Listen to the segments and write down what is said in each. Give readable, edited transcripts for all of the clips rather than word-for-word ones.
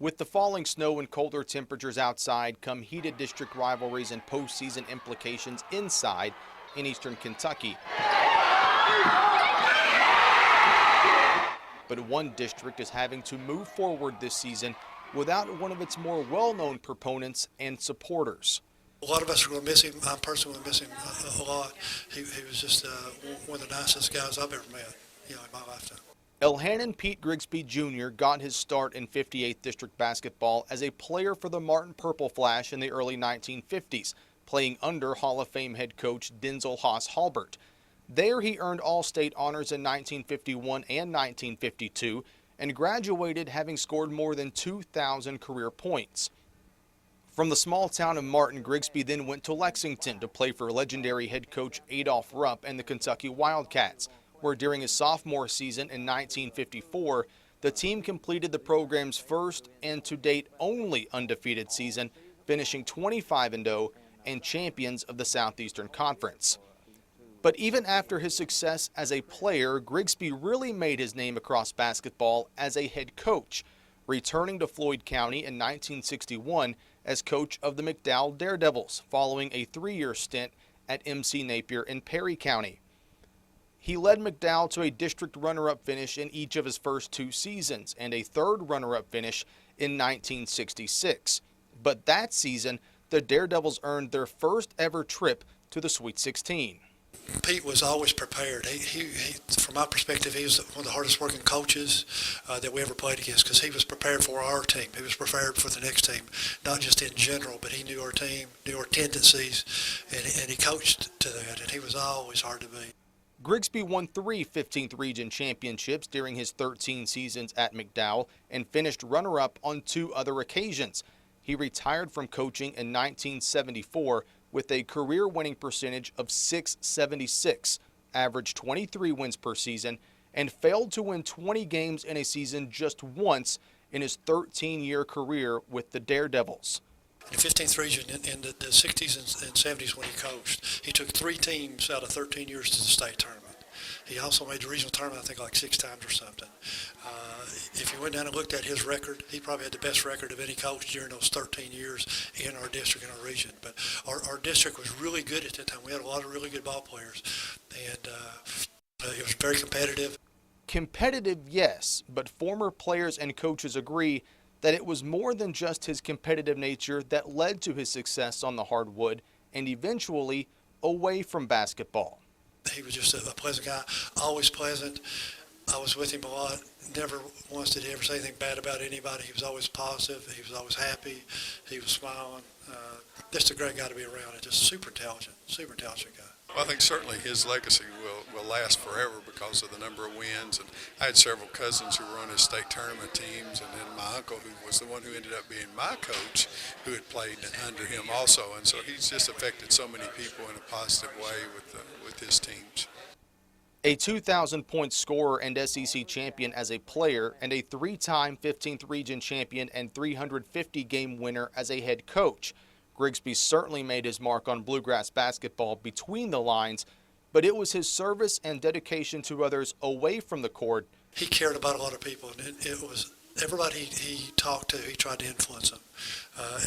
With the falling snow and colder temperatures outside come heated district rivalries and postseason implications inside in eastern Kentucky. But one district is having to move forward this season without one of its more well-known proponents and supporters. A lot of us are going to miss him. I personally will miss him a lot. He was just one of the nicest guys I've ever met, in my lifetime. Elhanan Pete Grigsby Jr. got his start in 58th District basketball as a player for the Martin Purple Flash in the early 1950s, playing under Hall of Fame head coach Denzel Haas Halbert. There he earned All-State honors in 1951 and 1952 and graduated having scored more than 2,000 career points. From the small town of Martin, Grigsby then went to Lexington to play for legendary head coach Adolph Rupp and the Kentucky Wildcats, where during his sophomore season in 1954, the team completed the program's first and to date only undefeated season, finishing 25-0 and champions of the Southeastern Conference. But even after his success as a player, Grigsby really made his name across basketball as a head coach, returning to Floyd County in 1961 as coach of the McDowell Daredevils, following a 3-year stint at MC Napier in Perry County. He led McDowell to a district runner-up finish in each of his first 2 seasons and a third runner-up finish in 1966. But that season, the Daredevils earned their first ever trip to the Sweet 16. Pete was always prepared. From my perspective, he was one of the hardest working coaches that we ever played against because he was prepared for our team. He was prepared for the next team, not just in general, but he knew our team, knew our tendencies, and he coached to that, and he was always hard to beat. Grigsby won 3 15th Region championships during his 13 seasons at McDowell and finished runner-up on 2 other occasions. He retired from coaching in 1974 with a career-winning percentage of .676, averaged 23 wins per season, and failed to win 20 games in a season just once in his 13-year career with the Daredevils. In the 15th region, in the 60s and 70s when he coached, he took 3 teams out of 13 years to the state tournament. He also made the regional tournament, I think, like 6 times or something. If you went down and looked at his record, he probably had the best record of any coach during those 13 years in our district and our region. But our district was really good at that time. We had a lot of really good ball players, and it was very competitive. Competitive, yes, but former players and coaches agree that it was more than just his competitive nature that led to his success on the hardwood and eventually away from basketball. He was just a pleasant guy, always pleasant. I was with him a lot. Never once did he ever say anything bad about anybody. He was always positive. He was always happy. He was smiling. Just a great guy to be around, and just super intelligent guy. Well, I think certainly his legacy will last forever because of the number of wins. And I had several cousins who were on his state tournament teams, and then my uncle, who was the one who ended up being my coach, who had played under him also. And so he's just affected so many people in a positive way with his teams. A 2,000-point scorer and SEC champion as a player, and a 3-time 15th Region champion and 350-game winner as a head coach. Grigsby certainly made his mark on bluegrass basketball between the lines, but it was his service and dedication to others away from the court. He cared about a lot of people, and it was everybody he talked to, he tried to influence them.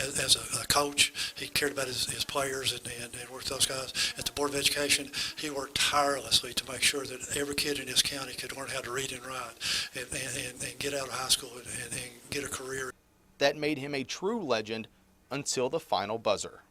As a coach, he cared about his players and worked with those guys. At the Board of Education, he worked tirelessly to make sure that every kid in his county could learn how to read and write and get out of high school and get a career. That made him a true legend until the final buzzer.